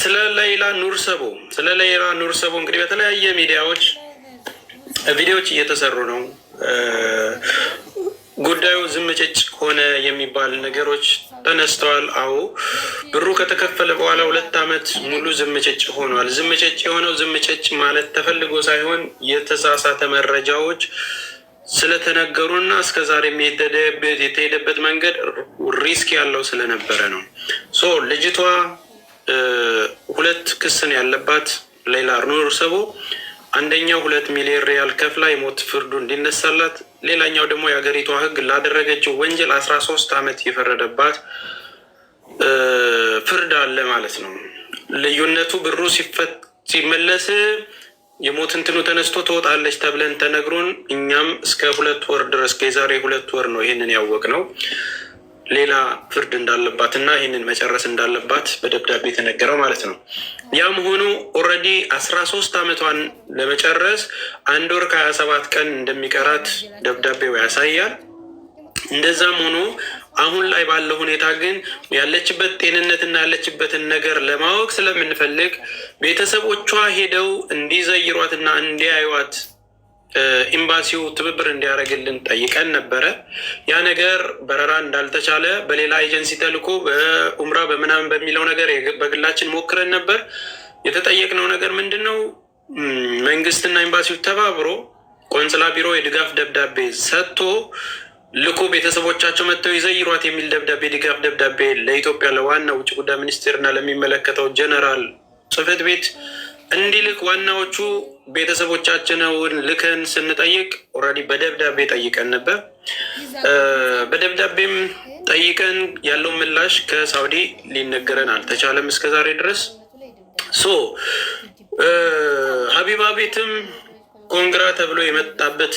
ስለ ሌይላ ኑር ሰቦ እንግዲህ በተለያየ ሚዲያዎች ቪዲዮዎች እየተሰሩ ነው። ጉዳዩ ዝምጭጭ ሆነ የሚባል ነገሮች ተነስተዋል። አዎ ብሩ ከተከፈለ በኋላ 2 ዓመት ሙሉ ዝምጭጭ ሆኗል። ዝምጭጭ የሆነው ዝምጭጭ ማለት ተፈልጎ ሳይሆን የተሳሳተ መረጃዎች ስለተነገሩና እስከዛሬ የተሄደበት መንገድ ሪስክ ያለው ስለነበረ ነው። ልጅቷ 2 ክስ ነው ያለባት ሌይላ ኑር ሰቦ። አንደኛው 2 ሚሊዮን ሪያል ከፍላ የሞት ፍርዱ እንዲነሳላት፣ ሌላኛው ደግሞ የሀገሪቷ ሕግ ላደረገችው ወንጀል 13 ዓመት የፈረደባት ፍርድ አለ ማለት ነው። ልዩነቱ ብሩ ሲመለስ የሞት እንትኑ ተነስቶ ትወጣለች ተብለን ተነግሮን እኛም እስከ 2 ወር ድረስ ከዛሬ 2 ወር ነው ይህንን ያወቅ ነው ሌላ ፍርድ እንዳለባት እና ይህንን መጨረስ እንዳለባት በደብዳቤ የተነገረው ማለት ነው። ያም ሆኖ ኦልሬዲ 13 ዓመቷን ለመጨረስ 1 ወር ከ27 ቀን እንደሚቀራት ደብዳቤው ያሳያል። እንደዛም ሆኖ አሁን ላይ ባለው ሁኔታ ግን ያለችበት ጤንነትና ያለችበትን ነገር ለማወቅ ስለምንፈልግ ቤተሰቦቿ ሄደው እንዲዘይሯትና እንዲያዩዋት ኤምባሲው ትብብር እንዲያደርግልን ጠይቀን ነበረ። ያ ነገር በረራ እንዳልተቻለ በሌላ ኤጀንሲ ተልኮ በኡምራ በምናምን በሚለው ነገር በግላችን ሞክረን ነበር። የተጠየቅነው ነገር ምንድን ነው? መንግስትና ኤምባሲው ተባብሮ ቆንስላ ቢሮ የድጋፍ ደብዳቤ ሰጥቶ ልኮ ቤተሰቦቻቸው መጥተው ይዘይሯት የሚል ደብዳቤ ድጋፍ ደብዳቤ ለኢትዮጵያ ለዋና ውጭ ጉዳይ ሚኒስቴርና ለሚመለከተው ጀነራል ጽህፈት ቤት እንዲልክ ዋናዎቹ ቤተሰቦቻችንን ልከን ስንጠይቅ ኦልሬዲ በደብዳቤ ጠይቀን ነበር። በደብዳቤም ጠይቀን ያለው ምላሽ ከሳውዲ ሊነገረን አልተቻለም እስከዛሬ ድረስ። ሀቢባ ቤትም ኮንግራ ተብሎ የመጣበት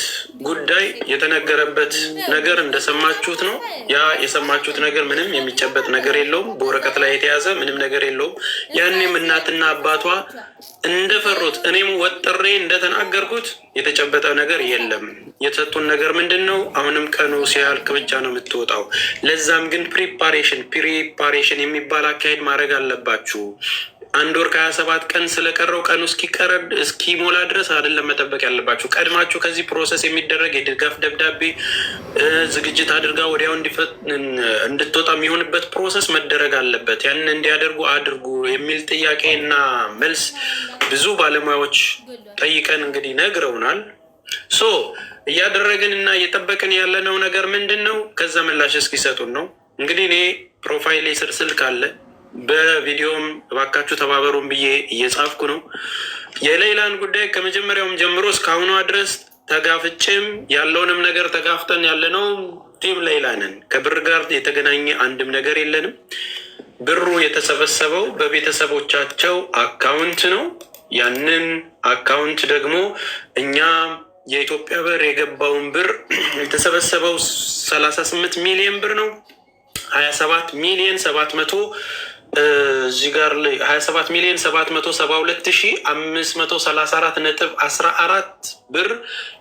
ጉዳይ የተነገረበት ነገር እንደሰማችሁት ነው። ያ የሰማችሁት ነገር ምንም የሚጨበጥ ነገር የለውም። በወረቀት ላይ የተያዘ ምንም ነገር የለውም። ያኔም እናትና አባቷ እንደፈሩት እኔም ወጥሬ እንደተናገርኩት የተጨበጠ ነገር የለም። የተሰጡን ነገር ምንድን ነው? አሁንም ቀኑ ሲያልቅ ብቻ ነው የምትወጣው። ለዛም ግን ፕሪፓሬሽን የሚባል አካሄድ ማድረግ አለባችሁ። 1 ወር ከ27 ቀን ስለቀረው ቀኑ እስኪሞላ ድረስ አይደለም መጠበቅ ያለባችሁ። ቀድማችሁ ከዚህ ፕሮሰስ የሚደረግ የድጋፍ ደብዳቤ ዝግጅት አድርጋ ወዲያው እንድትወጣ የሚሆንበት ፕሮሰስ መደረግ አለበት። ያንን እንዲያደርጉ አድርጉ የሚል ጥያቄ እና መልስ ብዙ ባለሙያዎች ጠይቀን እንግዲህ ነግረውናል። እያደረግን እና እየጠበቅን ያለነው ነገር ምንድን ነው? ከዛ ምላሽ እስኪሰጡን ነው። እንግዲህ እኔ ፕሮፋይል ስር ስልክ አለ፣ በቪዲዮም እባካችሁ ተባበሩን ብዬ እየጻፍኩ ነው። የሌይላን ጉዳይ ከመጀመሪያውም ጀምሮ እስካሁኗ ድረስ ተጋፍጬም ያለውንም ነገር ተጋፍጠን ያለነው ቲም ሌይላ ነን። ከብር ጋር የተገናኘ አንድም ነገር የለንም። ብሩ የተሰበሰበው በቤተሰቦቻቸው አካውንት ነው። ያንን አካውንት ደግሞ እኛ የኢትዮጵያ ብር የገባውን ብር የተሰበሰበው 38 ሚሊዮን ብር ነው። 27 ሚሊዮን 700 እዚህ ጋር ላይ 27 ሚሊዮን 772,534.14 ብር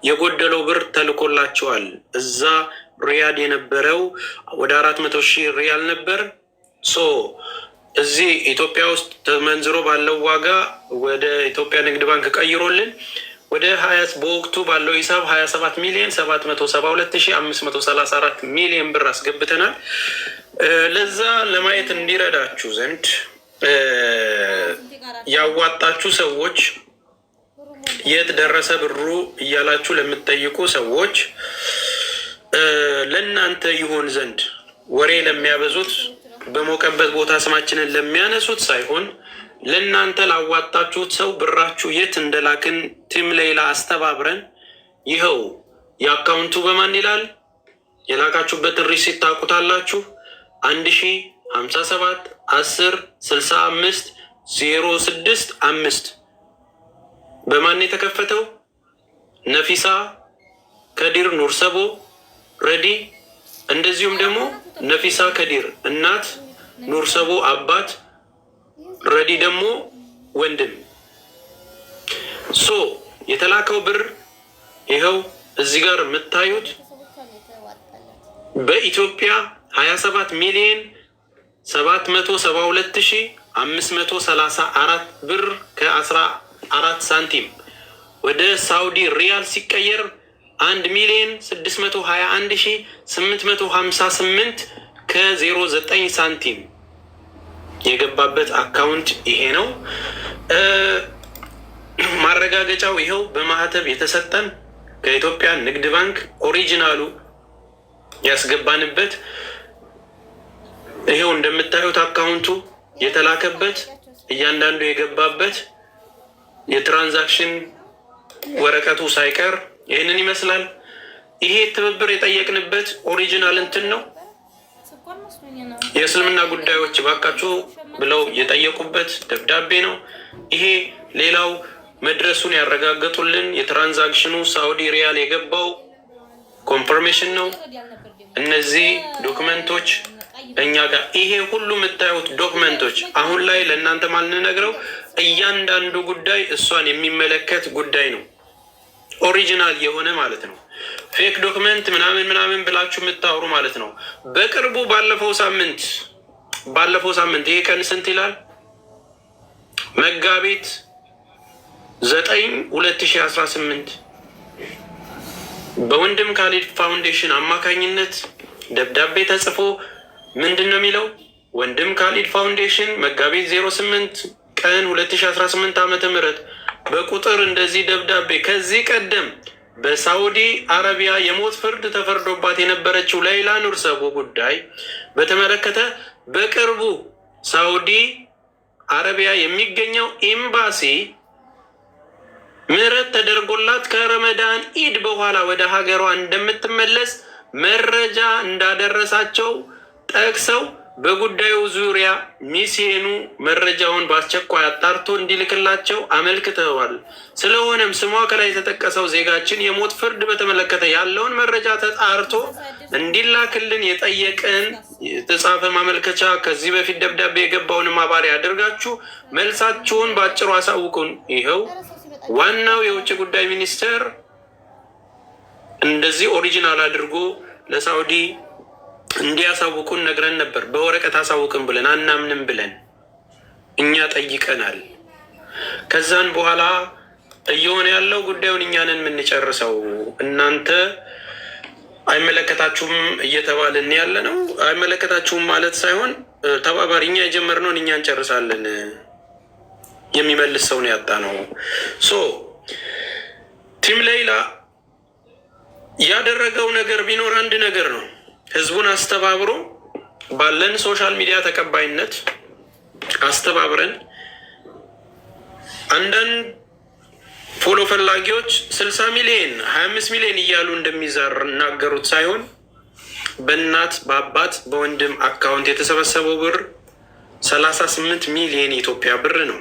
የጎደለው ብር ተልኮላቸዋል። እዛ ሪያድ የነበረው ወደ 400,000 ሪያል ነበር። እዚህ ኢትዮጵያ ውስጥ ተመንዝሮ ባለው ዋጋ ወደ ኢትዮጵያ ንግድ ባንክ ቀይሮልን ወደ 20 በወቅቱ ባለው ሂሳብ 27 ሚሊዮን 772,534 ሚሊዮን ብር አስገብተናል። ለዛ ለማየት እንዲረዳችሁ ዘንድ ያዋጣችሁ ሰዎች የት ደረሰ ብሩ እያላችሁ ለምትጠይቁ ሰዎች ለእናንተ ይሆን ዘንድ ወሬ ለሚያበዙት በሞቀበት ቦታ ስማችንን ለሚያነሱት ሳይሆን ለእናንተ ላዋጣችሁት ሰው ብራችሁ የት እንደላክን ቲም ሌይላ አስተባብረን ይኸው የአካውንቱ በማን ይላል የላካችሁበትን ሪሲት ታውቁታላችሁ። 1057 10 65 06 5 በማን የተከፈተው? ነፊሳ ከዲር ኑር ሰቦ ረዲ፣ እንደዚሁም ደግሞ ነፊሳ ከዲር እናት፣ ኑር ሰቦ አባት፣ ረዲ ደግሞ ወንድም። የተላከው ብር ይኸው እዚህ ጋር የምታዩት በኢትዮጵያ 27 ሚሊዮን 772,000 534 ብር ከ14 ሳንቲም ወደ ሳውዲ ሪያል ሲቀየር 1,621,858 ከ09 ሳንቲም የገባበት አካውንት ይሄ ነው። ማረጋገጫው ይኸው በማህተብ የተሰጠን ከኢትዮጵያ ንግድ ባንክ ኦሪጂናሉ ያስገባንበት ይኸው እንደምታዩት አካውንቱ የተላከበት እያንዳንዱ የገባበት የትራንዛክሽን ወረቀቱ ሳይቀር ይህንን ይመስላል። ይሄ ትብብር የጠየቅንበት ኦሪጂናል እንትን ነው። የእስልምና ጉዳዮች ባካችሁ ብለው የጠየቁበት ደብዳቤ ነው። ይሄ ሌላው መድረሱን ያረጋገጡልን የትራንዛክሽኑ ሳውዲ ሪያል የገባው ኮንፈርሜሽን ነው። እነዚህ ዶክመንቶች እኛ ጋር ይሄ ሁሉ የምታዩት ዶክመንቶች አሁን ላይ ለእናንተ ማልንነግረው እያንዳንዱ ጉዳይ እሷን የሚመለከት ጉዳይ ነው። ኦሪጂናል የሆነ ማለት ነው። ፌክ ዶክመንት ምናምን ብላችሁ የምታወሩ ማለት ነው። በቅርቡ ባለፈው ሳምንት ይሄ ቀን ስንት ይላል? መጋቢት 9/2018 በወንድም ካሊድ ፋውንዴሽን አማካኝነት ደብዳቤ ተጽፎ ምንድን ነው የሚለው? ወንድም ካሊድ ፋውንዴሽን መጋቢት 08 ቀን 2018 ዓ.ም በቁጥር እንደዚህ ደብዳቤ ከዚህ ቀደም በሳውዲ አረቢያ የሞት ፍርድ ተፈርዶባት የነበረችው ሌይላ ኑር ሰቦ ጉዳይ በተመለከተ በቅርቡ ሳውዲ አረቢያ የሚገኘው ኤምባሲ ምህረት ተደርጎላት ከረመዳን ኢድ በኋላ ወደ ሀገሯ እንደምትመለስ መረጃ እንዳደረሳቸው ጠቅሰው በጉዳዩ ዙሪያ ሚስየኑ መረጃውን በአስቸኳይ አጣርቶ እንዲልክላቸው አመልክተዋል። ስለሆነም ስሟ ከላይ የተጠቀሰው ዜጋችን የሞት ፍርድ በተመለከተ ያለውን መረጃ ተጣርቶ እንዲላክልን የጠየቅን የተጻፈ ማመልከቻ ከዚህ በፊት ደብዳቤ የገባውን ማባሪያ አድርጋችሁ መልሳችሁን በአጭሩ አሳውቁን። ይኸው ዋናው የውጭ ጉዳይ ሚኒስቴር እንደዚህ ኦሪጂናል አድርጎ ለሳውዲ እንዲያሳውቁን ነግረን ነበር። በወረቀት አሳውቅን ብለን አናምንም ብለን እኛ ጠይቀናል። ከዛን በኋላ እየሆነ ያለው ጉዳዩን እኛንን የምንጨርሰው እናንተ አይመለከታችሁም እየተባልን ያለ ነው። አይመለከታችሁም ማለት ሳይሆን ተባባሪ እኛ የጀመርነውን እኛ እንጨርሳለን የሚመልስ ሰው ነው ያጣ ነው። ቲም ሌይላ ያደረገው ነገር ቢኖር አንድ ነገር ነው። ህዝቡን አስተባብሮ ባለን ሶሻል ሚዲያ ተቀባይነት አስተባብረን አንዳንድ ፎሎ ፈላጊዎች 60 ሚሊዮን 25 ሚሊዮን እያሉ እንደሚናገሩት ሳይሆን በእናት በአባት በወንድም አካውንት የተሰበሰበው ብር 38 ሚሊዮን የኢትዮጵያ ብር ነው።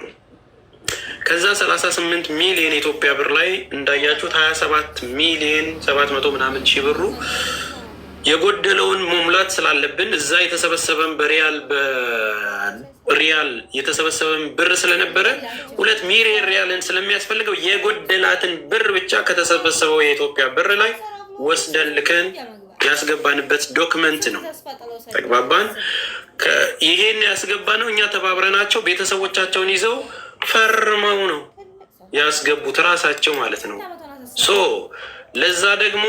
ከዛ 38 ሚሊዮን የኢትዮጵያ ብር ላይ እንዳያችሁት 27 ሚሊዮን 700 ምናምን ሺህ ብሩ የጎደለውን መሙላት ስላለብን እዛ የተሰበሰበን በሪያል የተሰበሰበን ብር ስለነበረ 2 ሚሊዮን ሪያልን ስለሚያስፈልገው የጎደላትን ብር ብቻ ከተሰበሰበው የኢትዮጵያ ብር ላይ ወስደን ልከን ያስገባንበት ዶክመንት ነው። ተግባባን። ይሄን ያስገባ ነው እኛ ተባብረናቸው ቤተሰቦቻቸውን ይዘው ፈርመው ነው ያስገቡት ራሳቸው ማለት ነው። ለዛ ደግሞ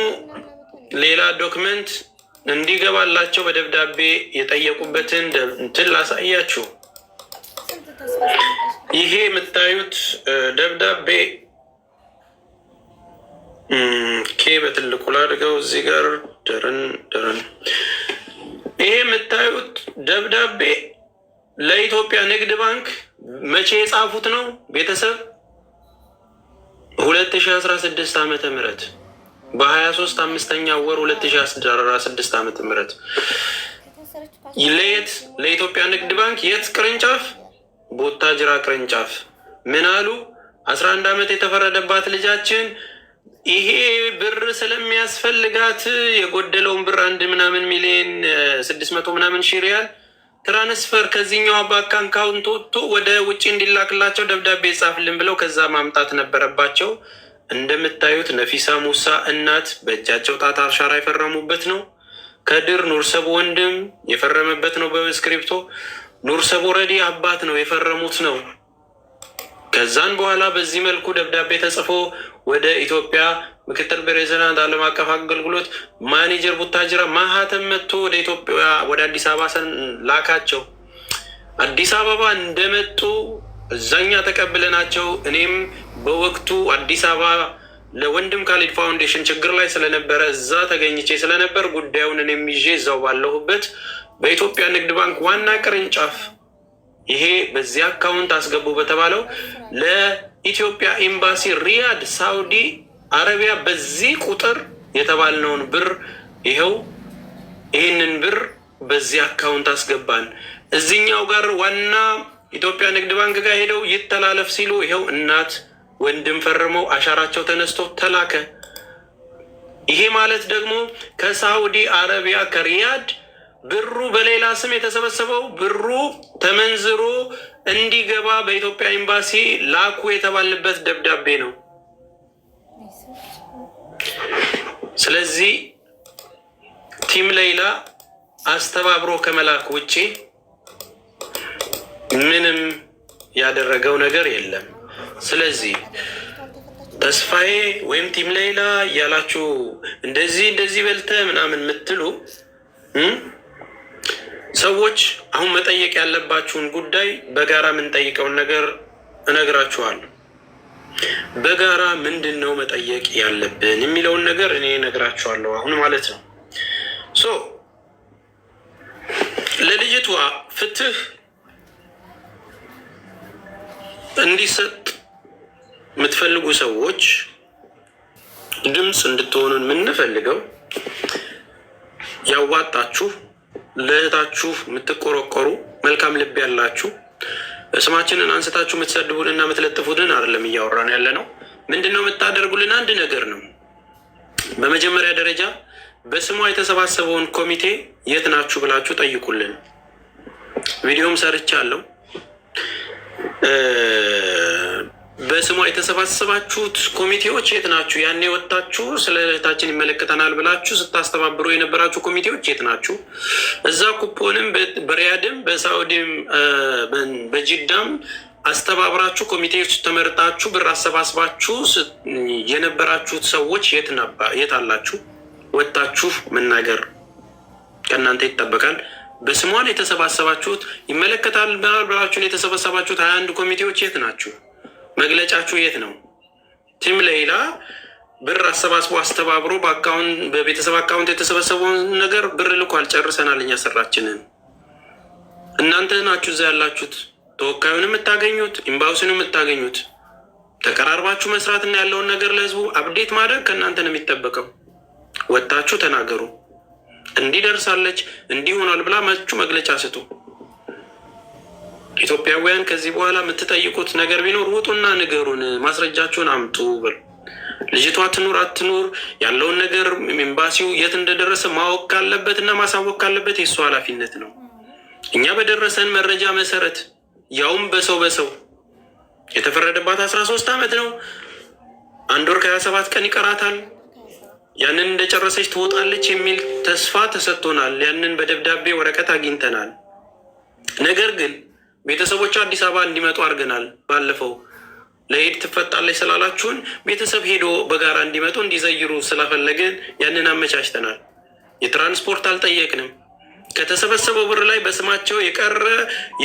ሌላ ዶክመንት እንዲገባላቸው በደብዳቤ የጠየቁበትን እንትን ላሳያችሁ። ይሄ የምታዩት ደብዳቤ በትልቁ ላድርገው እዚህ ጋር ደረን ይሄ የምታዩት ደብዳቤ ለኢትዮጵያ ንግድ ባንክ መቼ የጻፉት ነው? ቤተሰብ 2016 ዓመተ ምህረት በ23 5ኛ ወር 2016 ዓመተ ምህረት ለየት ለኢትዮጵያ ንግድ ባንክ የት ቅርንጫፍ? ቦታጅራ ቅርንጫፍ ምን አሉ? 11 ዓመት የተፈረደባት ልጃችን ይሄ ብር ስለሚያስፈልጋት የጎደለውን ብር 1 ምናምን ሚሊዮን 600 ምናምን ሺህ ሪያል ትራንስፈር ከዚህኛው ባንክ አካውንት ወጥቶ ወደ ውጭ እንዲላክላቸው ደብዳቤ ጻፍልን ብለው ከዛ ማምጣት ነበረባቸው። እንደምታዩት ነፊሳ ሙሳ እናት በእጃቸው ጣት አሻራ የፈረሙበት ነው። ከድር ኑር ሰቦ ወንድም የፈረመበት ነው በስክሪፕቶ። ኑር ሰቦረዲ አባት ነው የፈረሙት ነው። ከዛን በኋላ በዚህ መልኩ ደብዳቤ ተጽፎ ወደ ኢትዮጵያ ምክትል ፕሬዚዳንት ዓለም አቀፍ አገልግሎት ማኔጀር ቡታጅራ ማህተም መጥቶ ወደ ኢትዮጵያ ወደ አዲስ አበባ ላካቸው። አዲስ አበባ እንደመጡ እዛኛ ተቀብለናቸው እኔም በወቅቱ አዲስ አበባ ለወንድም ካሊድ ፋውንዴሽን ችግር ላይ ስለነበረ እዛ ተገኝቼ ስለነበር ጉዳዩን እኔም ይዤ እዛው ባለሁበት በኢትዮጵያ ንግድ ባንክ ዋና ቅርንጫፍ ይሄ በዚህ አካውንት አስገቡ በተባለው ለኢትዮጵያ ኤምባሲ ሪያድ ሳውዲ አረቢያ በዚህ ቁጥር የተባልነውን ብር ይኸው ይህንን ብር በዚህ አካውንት አስገባን። እዚህኛው ጋር ዋና ኢትዮጵያ ንግድ ባንክ ጋር ሄደው ይተላለፍ ሲሉ ይኸው እናት ወንድም ፈርመው አሻራቸው ተነስቶ ተላከ። ይሄ ማለት ደግሞ ከሳውዲ አረቢያ ከሪያድ ብሩ በሌላ ስም የተሰበሰበው ብሩ ተመንዝሮ እንዲገባ በኢትዮጵያ ኤምባሲ ላኩ የተባልንበት ደብዳቤ ነው። ስለዚህ ቲም ሌይላ አስተባብሮ ከመላክ ውጭ ምንም ያደረገው ነገር የለም። ስለዚህ ተስፋዬ ወይም ቲም ሌይላ እያላችሁ እንደዚህ በልተ ምናምን የምትሉ ሰዎች አሁን መጠየቅ ያለባችሁን ጉዳይ በጋራ የምንጠይቀውን ነገር እነግራችኋለሁ። በጋራ ምንድን ነው መጠየቅ ያለብን የሚለውን ነገር እኔ እነግራችኋለሁ አሁን ማለት ነው። ለልጅቷ ፍትህ እንዲሰጥ የምትፈልጉ ሰዎች ድምፅ እንድትሆኑን የምንፈልገው ያዋጣችሁ ለእህታችሁ የምትቆረቆሩ መልካም ልብ ያላችሁ ስማችንን አንስታችሁ የምትሰድቡን እና የምትለጥፉልን አይደለም እያወራን ያለ ነው። ምንድን ነው የምታደርጉልን? አንድ ነገር ነው። በመጀመሪያ ደረጃ በስሟ የተሰባሰበውን ኮሚቴ የት ናችሁ ብላችሁ ጠይቁልን። ቪዲዮም ሰርቻለሁ። በስሟ የተሰባሰባችሁት ኮሚቴዎች የት ናችሁ? ያኔ ወጣችሁ ስለ እህታችን ይመለከተናል ብላችሁ ስታስተባብሩ የነበራችሁ ኮሚቴዎች የት ናችሁ? እዛ ኩፖንም በሪያድም በሳዑዲም በጅዳም አስተባብራችሁ ኮሚቴዎች ተመርጣችሁ ብር አሰባስባችሁ የነበራችሁት ሰዎች የት አላችሁ? ወጣችሁ መናገር ከእናንተ ይጠበቃል። በስሟን የተሰባሰባችሁት ይመለከታል ብላችሁን የተሰባሰባችሁት 21 ኮሚቴዎች የት ናችሁ? መግለጫችሁ የት ነው? ቲም ሌይላ ብር አሰባስቦ አስተባብሮ በቤተሰብ አካውንት የተሰበሰበውን ነገር ብር ልኳል። ጨርሰናል እኛ ስራችንን። እናንተ ናችሁ እዛ ያላችሁት ተወካዩን የምታገኙት ኢምባሲውን የምታገኙት። ተቀራርባችሁ መስራትና ያለውን ነገር ለህዝቡ አፕዴት ማድረግ ከእናንተ ነው የሚጠበቀው። ወጣችሁ ተናገሩ። እንዲደርሳለች እንዲሆናል ብላ መችሁ መግለጫ ስጡ። ኢትዮጵያውያን ከዚህ በኋላ የምትጠይቁት ነገር ቢኖር ውጡና ንገሩን፣ ማስረጃችሁን አምጡ በሉ። ልጅቷ ትኑር አትኑር ያለውን ነገር ኤምባሲው የት እንደደረሰ ማወቅ ካለበት እና ማሳወቅ ካለበት የእሱ ኃላፊነት ነው። እኛ በደረሰን መረጃ መሰረት ያውም በሰው የተፈረደባት 13 ዓመት ነው። 1 ወር ከ27 ቀን ይቀራታል። ያንን እንደጨረሰች ትወጣለች የሚል ተስፋ ተሰጥቶናል። ያንን በደብዳቤ ወረቀት አግኝተናል። ነገር ግን ቤተሰቦቿ አዲስ አበባ እንዲመጡ አድርገናል። ባለፈው ለሄድ ትፈጣለች ስላላችሁን ቤተሰብ ሄዶ በጋራ እንዲመጡ እንዲዘይሩ ስለፈለግን ያንን አመቻችተናል። የትራንስፖርት አልጠየቅንም። ከተሰበሰበው ብር ላይ በስማቸው የቀረ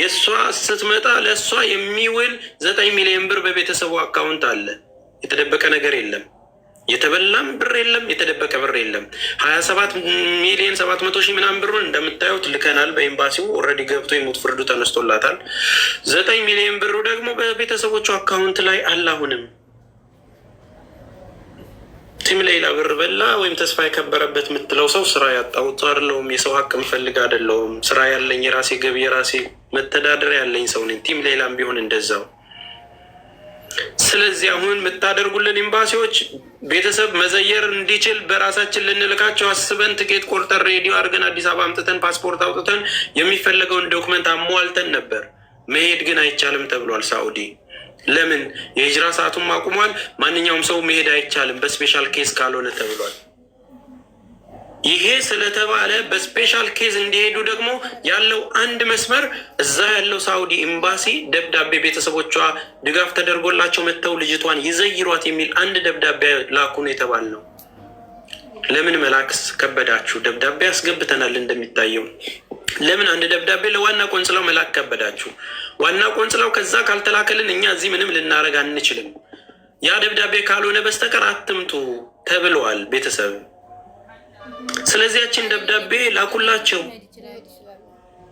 የእሷ ስትመጣ ለእሷ የሚውል 9 ሚሊዮን ብር በቤተሰቡ አካውንት አለ። የተደበቀ ነገር የለም። የተበላም ብር የለም። የተደበቀ ብር የለም። 27 ሚሊዮን 700 ሺህ ምናምን ብሩን እንደምታዩት ልከናል። በኤምባሲው ኦልሬዲ ገብቶ የሞት ፍርዱ ተነስቶላታል። 9 ሚሊዮን ብሩ ደግሞ በቤተሰቦቹ አካውንት ላይ አለ። አሁንም ቲም ሌይላ ብር በላ ወይም ተስፋ የከበረበት የምትለው ሰው ስራ ያጣሁት አይደለሁም። የሰው ሀቅ ምፈልግ አይደለሁም። ስራ ያለኝ የራሴ ገቢ የራሴ መተዳደሪያ ያለኝ ሰው ነኝ። ቲም ሌይላም ቢሆን እንደዛው። ስለዚህ አሁን የምታደርጉልን ኤምባሲዎች ቤተሰብ መዘየር እንዲችል በራሳችን ልንልካቸው አስበን ትኬት ቆርጠን ሬዲዮ አድርገን አዲስ አበባ አምጥተን ፓስፖርት አውጥተን የሚፈለገውን ዶክመንት አሟልተን ነበር። መሄድ ግን አይቻልም ተብሏል ሳኡዲ። ለምን? የሂጅራ ሰዓቱም አቁሟል። ማንኛውም ሰው መሄድ አይቻልም በስፔሻል ኬስ ካልሆነ ተብሏል። ይሄ ስለተባለ በስፔሻል ኬዝ እንዲሄዱ ደግሞ ያለው አንድ መስመር እዛ ያለው ሳውዲ ኤምባሲ ደብዳቤ ቤተሰቦቿ ድጋፍ ተደርጎላቸው መጥተው ልጅቷን ይዘይሯት የሚል አንድ ደብዳቤ ላኩን የተባል ነው። ለምን መላክስ ከበዳችሁ? ደብዳቤ አስገብተናል። እንደሚታየው ለምን አንድ ደብዳቤ ለዋና ቆንስላው መላክ ከበዳችሁ? ዋና ቆንስላው ከዛ ካልተላከልን እኛ እዚህ ምንም ልናደርግ አንችልም። ያ ደብዳቤ ካልሆነ በስተቀር አትምጡ ተብለዋል ቤተሰብ። ስለዚያችን ደብዳቤ ላኩላቸው።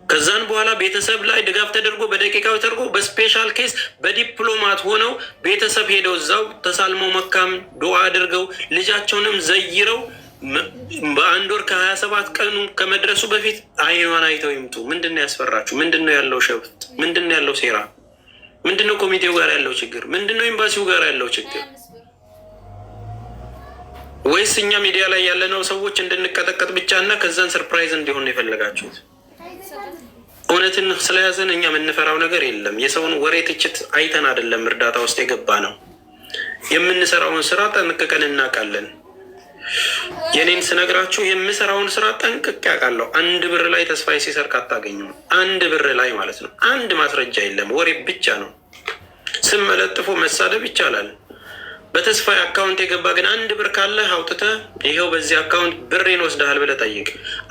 ከዛን በኋላ ቤተሰብ ላይ ድጋፍ ተደርጎ በደቂቃው ተደርጎ በስፔሻል ኬስ በዲፕሎማት ሆነው ቤተሰብ ሄደው እዛው ተሳልመው መካም ዱዓ አድርገው ልጃቸውንም ዘይረው በአንድ ወር ከ27 ቀኑ ከመድረሱ በፊት አይኗን አይተው ይምጡ። ምንድን ነው ያስፈራችሁ? ምንድን ነው ያለው ሸፍጥ? ምንድን ነው ያለው ሴራ? ምንድን ነው ኮሚቴው ጋር ያለው ችግር? ምንድን ነው ኤምባሲው ጋር ያለው ችግር? ወይስ እኛ ሚዲያ ላይ ያለነው ሰዎች እንድንቀጠቀጥ ብቻ እና ከዛን ሰርፕራይዝ እንዲሆን ነው የፈለጋችሁት? እውነትን ስለያዘን እኛ የምንፈራው ነገር የለም። የሰውን ወሬ ትችት አይተን አይደለም እርዳታ ውስጥ የገባ ነው። የምንሰራውን ስራ ጠንቅቀን እናውቃለን። የኔን ስነግራችሁ የምሰራውን ስራ ጠንቅቄ ያውቃለሁ። አንድ ብር ላይ ተስፋዬ ሲሰርቅ አታገኙም። አንድ ብር ላይ ማለት ነው። አንድ ማስረጃ የለም፣ ወሬ ብቻ ነው። ስም መለጥፎ መሳደብ ይቻላል። በተስፋዬ አካውንት የገባ ግን አንድ ብር ካለህ አውጥተህ ይኸው በዚህ አካውንት ብሬን ወስደሃል ብለህ ጠይቅ።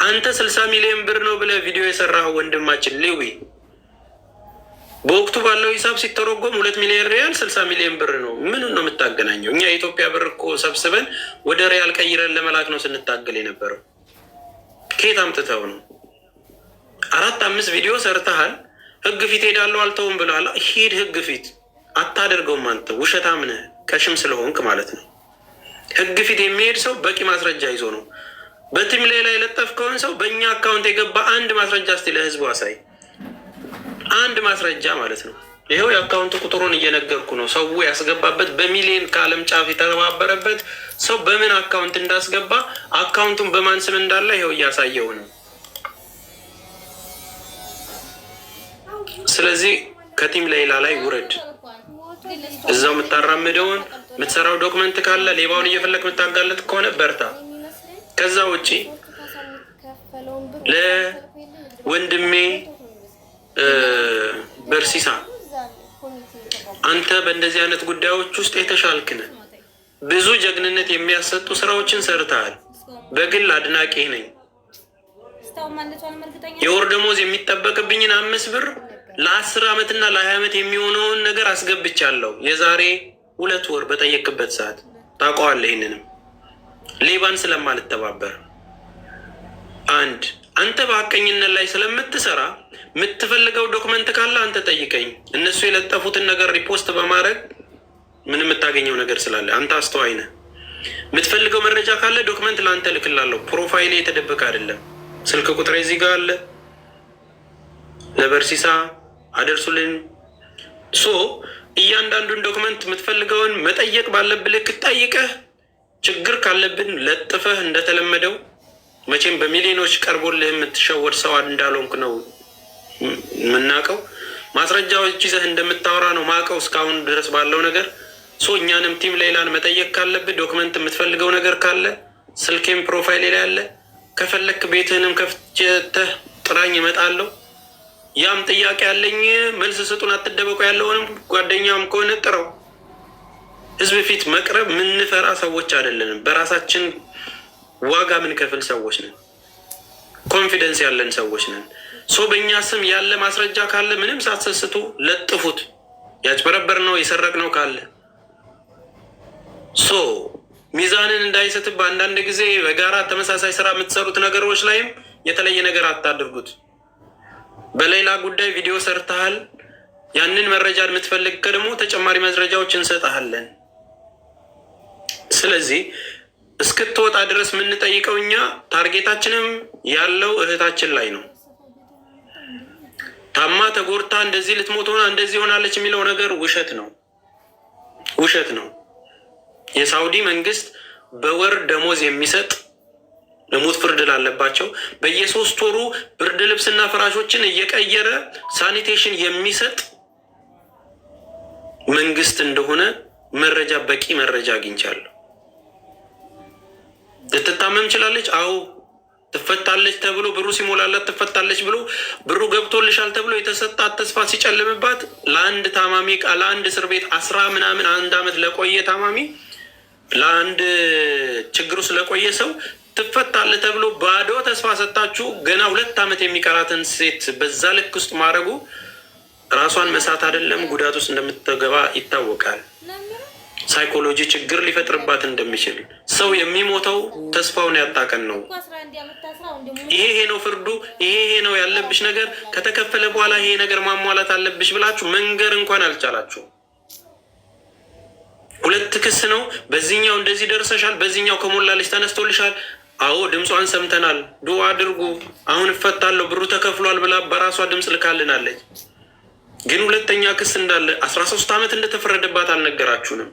አንተ 60 ሚሊዮን ብር ነው ብለህ ቪዲዮ የሰራህ ወንድማችን ሌዊ በወቅቱ ባለው ሂሳብ ሲተረጎም 2 ሚሊዮን ሪያል 60 ሚሊዮን ብር ነው። ምኑን ነው የምታገናኘው? እኛ የኢትዮጵያ ብር እኮ ሰብስበን ወደ ሪያል ቀይረን ለመላክ ነው ስንታገል የነበረው። ከየት አምጥተው ነው? 4-5 ቪዲዮ ሰርተሃል። ህግ ፊት ሄዳለሁ አልተውም ብለሃል። ሂድ ህግ ፊት። አታደርገውም አንተ ውሸታም ነህ፣ ከሽም ስለሆንክ ማለት ነው። ህግ ፊት የሚሄድ ሰው በቂ ማስረጃ ይዞ ነው። በቲም ላይ የለጠፍከውን ሰው በእኛ አካውንት የገባ አንድ ማስረጃ እስቲ ለህዝቡ አሳይ። አንድ ማስረጃ ማለት ነው። ይኸው የአካውንት ቁጥሩን እየነገርኩ ነው። ሰው ያስገባበት በሚሊዮን ከዓለም ጫፍ የተባበረበት ሰው በምን አካውንት እንዳስገባ አካውንቱን በማን ስም እንዳለ ይኸው እያሳየው ነው። ስለዚህ ከቲም ሌላ ላይ ውረድ። እዛው የምታራምደውን የምትሰራው ዶክመንት ካለ ሌባውን እየፈለግ የምታጋለጥ ከሆነ በርታ። ከዛ ውጭ ለወንድሜ በርሲሳ አንተ በእንደዚህ አይነት ጉዳዮች ውስጥ የተሻልክነ ብዙ ጀግንነት የሚያሰጡ ስራዎችን ሰርተሃል። በግል አድናቂ ነኝ። የወር ደሞዝ የሚጠበቅብኝን 5 ብር ለ10 ዓመትና ለ20 ዓመት የሚሆነውን ነገር አስገብቻለሁ። የዛሬ 2 ወር በጠየቅበት ሰዓት ታውቀዋለህ። ይህንንም ሌባን ስለማልተባበር አንተ በሀቀኝነት ላይ ስለምትሰራ የምትፈልገው ዶክመንት ካለ አንተ ጠይቀኝ። እነሱ የለጠፉትን ነገር ሪፖስት በማድረግ ምን የምታገኘው ነገር ስላለ አንተ አስተዋይ ነህ። የምትፈልገው መረጃ ካለ ዶክመንት ለአንተ ልክላለሁ። ፕሮፋይል የተደበቀ አይደለም። ስልክ ቁጥሬ እዚህ ጋር አለ። ለበርሲሳ አደርሱልን። እያንዳንዱን ዶክመንት የምትፈልገውን መጠየቅ ባለብህ ልክ ጠይቀህ ችግር ካለብን ለጥፈህ እንደተለመደው መቼም በሚሊዮኖች ቀርቦልህ የምትሸወድ ሰው እንዳልሆንክ ነው የምናውቀው። ማስረጃዎች ይዘህ እንደምታወራ ነው ማውቀው እስካሁን ድረስ ባለው ነገር። እኛንም ቲም ሌላን መጠየቅ ካለብህ ዶክመንት የምትፈልገው ነገር ካለ ስልኬም ፕሮፋይል ላይ አለ። ከፈለክ ቤትህንም ከፍተህ ጥራኝ እመጣለሁ። ያም ጥያቄ ያለኝ መልስ ስጡን፣ አትደበቁ ያለውንም ጓደኛም ከሆነ ጥረው። ህዝብ ፊት መቅረብ ምንፈራ ሰዎች አይደለንም። በራሳችን ዋጋ ምንከፍል ሰዎች ነን። ኮንፊደንስ ያለን ሰዎች ነን። በእኛ ስም ያለ ማስረጃ ካለ ምንም ሳትሰስቱ ለጥፉት። ያጭበረበር ነው የሰረቅ ነው ካለ ሚዛንን እንዳይስትብ አንዳንድ ጊዜ በጋራ ተመሳሳይ ስራ የምትሰሩት ነገሮች ላይም የተለየ ነገር አታድርጉት። በሌላ ጉዳይ ቪዲዮ ሰርተሃል፣ ያንን መረጃ የምትፈልግ ከደግሞ ተጨማሪ መረጃዎች እንሰጥሃለን። ስለዚህ እስክትወጣ ድረስ የምንጠይቀው እኛ ታርጌታችንም ያለው እህታችን ላይ ነው። ታማ ተጎርታ እንደዚህ ልትሞት ሆና እንደዚህ ሆናለች የሚለው ነገር ውሸት ነው፣ ውሸት ነው። የሳውዲ መንግስት በወር ደሞዝ የሚሰጥ ለሞት ፍርድ ላለባቸው በየ3 ወሩ ብርድ ልብስና ፍራሾችን እየቀየረ ሳኒቴሽን የሚሰጥ መንግስት እንደሆነ መረጃ በቂ መረጃ አግኝቻለሁ። ልትታመም ችላለች። አዎ ትፈታለች ተብሎ ብሩ ሲሞላላት ትፈታለች ብሎ ብሩ ገብቶልሻል ተብሎ የተሰጣት ተስፋ ሲጨልምባት ለአንድ ታማሚ ለአንድ እስር ቤት 10 ምናምን 1 ዓመት ለቆየ ታማሚ ለአንድ ችግሩ ስለቆየ ሰው ትፈታለህ ተብሎ ባዶ ተስፋ ሰጣችሁ ገና 2 ዓመት የሚቀራትን ሴት በዛ ልክ ውስጥ ማድረጉ ራሷን መሳት አይደለም ጉዳት ውስጥ እንደምትገባ ይታወቃል። ሳይኮሎጂ ችግር ሊፈጥርባት እንደሚችል ሰው የሚሞተው ተስፋውን ያጣቀን ነው። ይሄ ነው ፍርዱ፣ ይሄ ነው ያለብሽ ነገር ከተከፈለ በኋላ ይሄ ነገር ማሟላት አለብሽ ብላችሁ መንገር እንኳን አልቻላችሁ። 2 ክስ ነው። በዚህኛው እንደዚህ ደርሰሻል፣ በዚህኛው ከሞላለች ተነስቶልሻል። አዎ ድምጿን ሰምተናል፣ ዱዓ አድርጉ፣ አሁን እፈታለሁ ብሩ ተከፍሏል ብላ በራሷ ድምፅ ልካልናለች። ግን 2ኛ ክስ እንዳለ 13 ዓመት እንደተፈረደባት አልነገራችሁንም።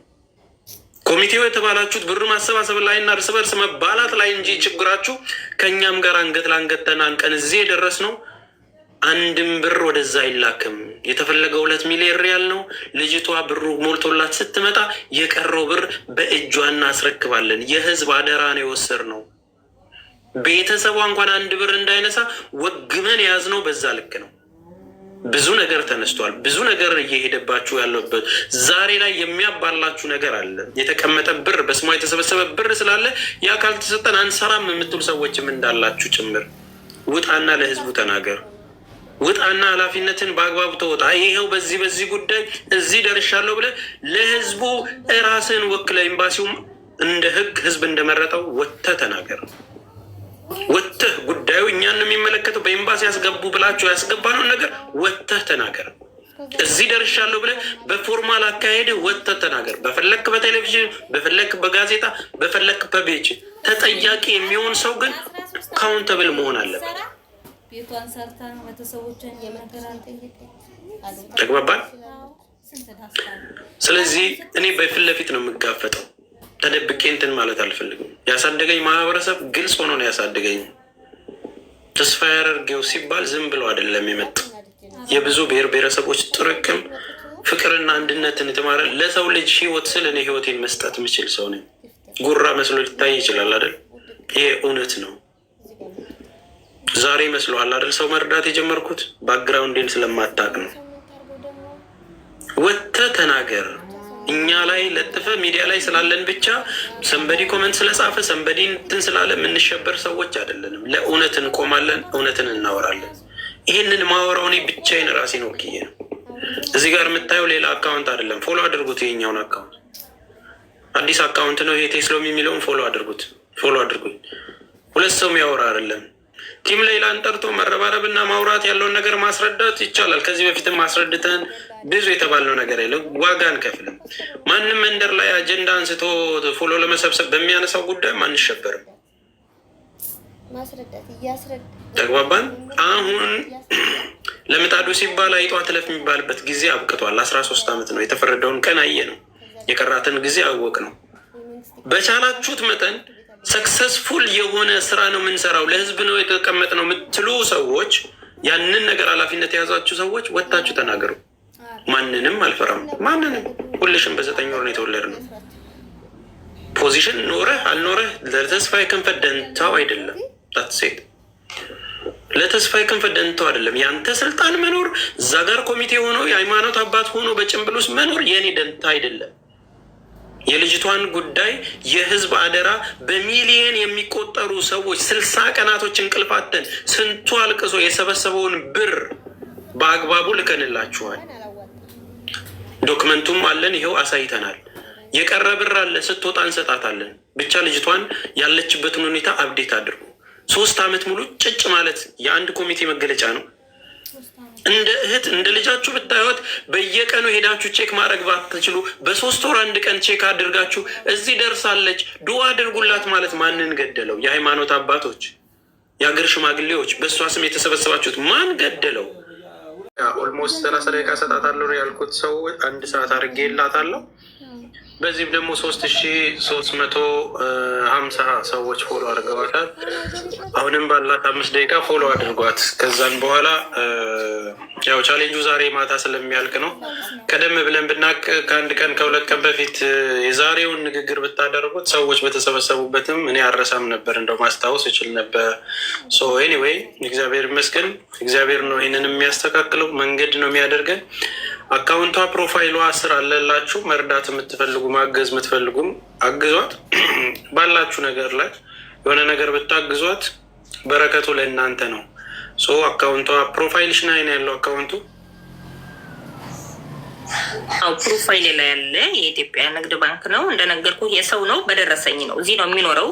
ኮሚቴው የተባላችሁት ብር ማሰባሰብ ላይ እና እርስ በርስ መባላት ላይ እንጂ ችግራችሁ ከእኛም ጋር አንገት ለአንገት ተናንቀን እዚህ የደረስነው አንድም ብር ወደዛ አይላክም። የተፈለገው 2 ሚሊዮን ሪያል ነው። ልጅቷ ብሩ ሞልቶላት ስትመጣ የቀረው ብር በእጇ እናስረክባለን። የህዝብ አደራ ነው የወሰድነው። ቤተሰቧ እንኳን 1 ብር እንዳይነሳ ወግመን የያዝነው በዛ ልክ ነው። ብዙ ነገር ተነስቷል። ብዙ ነገር እየሄደባችሁ ያለበት ዛሬ ላይ የሚያባላችሁ ነገር አለ። የተቀመጠ ብር በስሟ የተሰበሰበ ብር ስላለ ያ ካልተሰጠን አንሰራም የምትሉ ሰዎችም እንዳላችሁ ጭምር ውጣና ለህዝቡ ተናገር። ውጣና ኃላፊነትን በአግባቡ ተወጣ። ይሄው በዚህ ጉዳይ እዚህ ደርሻለሁ ብለህ ለህዝቡ ራስን ወክለ ኤምባሲውም እንደ ህዝብ እንደመረጠው ወጥተህ ተናገር። ወጥተህ ጉዳዩ እኛን የሚመለከተው በኤምባሲ ያስገቡ ብላችሁ ያስገባነውን ነገር ወጥተህ ተናገር። እዚህ ደርሻለሁ ብለህ በፎርማል አካሄድ ወጥተህ ተናገር። በፈለክ በቴሌቪዥን፣ በፈለክ በጋዜጣ፣ በፈለክ በቤጅ ተጠያቂ የሚሆን ሰው ግን ካውንተብል መሆን አለበት። ተግባባን? ስለዚህ እኔ በፊት ለፊት ነው የምጋፈጠው። ተደብቄ እንትን ማለት አልፈልግም። ያሳደገኝ ማህበረሰብ ግልጽ ሆኖ ነው ያሳደገኝ። ተስፋ ያደርገው ሲባል ዝም ብሎ አይደለም የመጣ የብዙ ብሔር ብሔረሰቦች ጥርቅም ፍቅርና አንድነትን የተማረ ለሰው ልጅ ህይወት ስል እኔ ህይወቴን መስጠት የምችል ሰው ነኝ። ጉራ መስሎ ሊታይ ይችላል አይደል? ይሄ እውነት ነው። ዛሬ መስሎሃል አይደል? ሰው መርዳት የጀመርኩት ባክግራውንዴን ስለማታቅ ነው። ወጥተህ ተናገር። እኛ ላይ ለጥፈ ሚዲያ ላይ ስላለን ብቻ ሰንበዲ ኮመንት ስለጻፈ ሰንበዲ እንትን ስላለ የምንሸበር ሰዎች አይደለንም። ለእውነት እንቆማለን፣ እውነትን እናወራለን። ይህንን ማወራው እኔ ብቻዬን ራሴን ወክዬ ነው። እዚህ ጋር የምታየው ሌላ አካውንት አይደለም። ፎሎ አድርጉት። ይሄኛውን አካውንት አዲስ አካውንት ነው። ይሄ ቴስሎሚ የሚለውን ፎሎ አድርጉት። ፎሎ አድርጉኝ። 2 ሰው የሚያወራ አይደለም። ቲም ሌላን ጠርቶ መረባረብና ማውራት ያለውን ነገር ማስረዳት ይቻላል። ከዚህ በፊትም ማስረድተን ብዙ የተባልነው ነገር የለም። ዋጋ አንከፍልም። ማንም መንደር ላይ አጀንዳ አንስቶ ፎሎ ለመሰብሰብ በሚያነሳው ጉዳይ አንሸበርም። ተግባባን? አሁን ለምጣዱ ሲባል አይጧ ትለፍ የሚባልበት ጊዜ አብቅቷል። 13 ዓመት ነው የተፈረደውን ቀን አየ ነው። የቀራትን ጊዜ አወቅ ነው። በቻላችሁት መጠን ሰክሰስፉል የሆነ ስራ ነው የምንሰራው፣ ለህዝብ ነው የተቀመጥ ነው የምትሉ ሰዎች፣ ያንን ነገር ኃላፊነት የያዛችሁ ሰዎች ወጥታችሁ ተናገሩ። ማንንም አልፈራም። ማንንም ሁልሽም በ9 ወር ነው የተወለድነው። ፖዚሽን ኖረህ አልኖረህ ለተስፋዬ ክንፈ ደንታው አይደለም። ሴት ለተስፋዬ ክንፈ ደንታው አይደለም። ያንተ ስልጣን መኖር እዛ ጋር ኮሚቴ ሆኖ የሃይማኖት አባት ሆኖ በጭንብል ውስጥ መኖር የኔ ደንታ አይደለም። የልጅቷን ጉዳይ የህዝብ አደራ በሚሊየን የሚቆጠሩ ሰዎች 60 ቀናቶች እንቅልፋተን ስንቱ አልቅሶ የሰበሰበውን ብር በአግባቡ ልከንላችኋል። ዶክመንቱም አለን፣ ይኸው አሳይተናል። የቀረ ብር አለ፣ ስትወጣ እንሰጣታለን። ብቻ ልጅቷን ያለችበትን ሁኔታ አብዴት አድርጉ። 3 ዓመት ሙሉ ጭጭ ማለት የአንድ ኮሚቴ መገለጫ ነው። እንደ እህት እንደ ልጃችሁ ብታዩት በየቀኑ ሄዳችሁ ቼክ ማድረግ ባትችሉ በ3 ወር 1 ቀን ቼክ አድርጋችሁ እዚህ ደርሳለች ዱዓ አድርጉላት ማለት ማንን ገደለው? የሃይማኖት አባቶች፣ የአገር ሽማግሌዎች፣ በእሷ ስም የተሰበሰባችሁት ማን ገደለው? ኦልሞስት 30 ደቂቃ ሰጣታለሁ ያልኩት ሰው 1 ሰዓት አድርጌ የላታለሁ። በዚህም ደግሞ 3350 ሰዎች ፎሎ አድርገዋታል። አሁንም ባላት 5 ደቂቃ ፎሎ አድርጓት። ከዛን በኋላ ያው ቻሌንጁ ዛሬ ማታ ስለሚያልቅ ነው። ቀደም ብለን ብናቅ ከአንድ ቀን ከሁለት ቀን በፊት የዛሬውን ንግግር ብታደርጉት ሰዎች በተሰበሰቡበትም እኔ አረሳም ነበር፣ እንደው ማስታወስ እችል ነበር። ሶ ኤኒዌይ እግዚአብሔር ይመስገን። እግዚአብሔር ነው ይህንን የሚያስተካክለው፣ መንገድ ነው የሚያደርገን። አካውንቷ ፕሮፋይሏ ስር አለላችሁ። መርዳት የምትፈልጉ ማገዝ የምትፈልጉም አግዟት። ባላችሁ ነገር ላይ የሆነ ነገር ብታግዟት በረከቱ ለእናንተ ነው። ሶ አካውንቷ ፕሮፋይልሽ ላይ ነው ያለው አካውንቱ። አው ፕሮፋይል ላይ ያለ የኢትዮጵያ ንግድ ባንክ ነው። እንደነገርኩ የሰው ነው፣ በደረሰኝ ነው። እዚህ ነው የሚኖረው፣